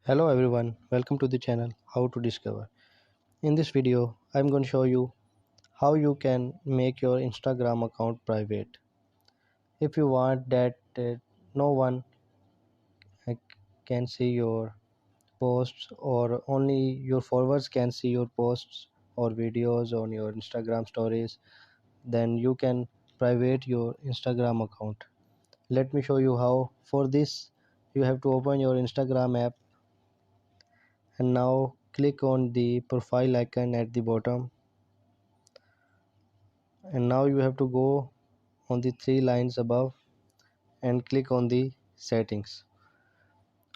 Hello everyone, welcome to the channel How to Discover. In this video, I'm going to show you how you can make your Instagram account private. If you want that no one uh, can see your posts or only your followers can see your posts or videos on your Instagram stories, then you can private your Instagram account. Let me show you how. For this, you have to open your Instagram app and now click on the profile icon at the bottom, and now you have to go on the three lines above and click on the settings.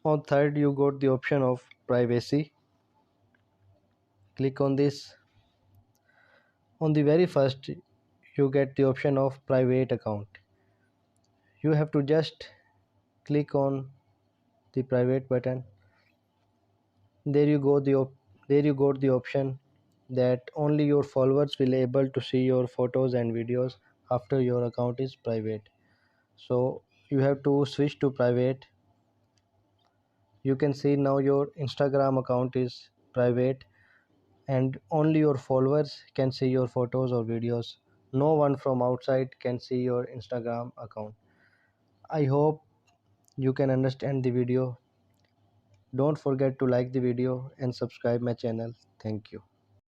On third, you got the option of privacy. Click on this. On the very first, you get the option of private account. You have to just click on the private button. There you go there you got the option that only your followers will able to see your photos and videos after your account is private. So you have to switch to private. You can see now your Instagram account is private and only your followers can see your photos or videos. No one from outside can see your Instagram account. I hope you can understand the video. Don't forget to like the video and subscribe my channel. Thank you.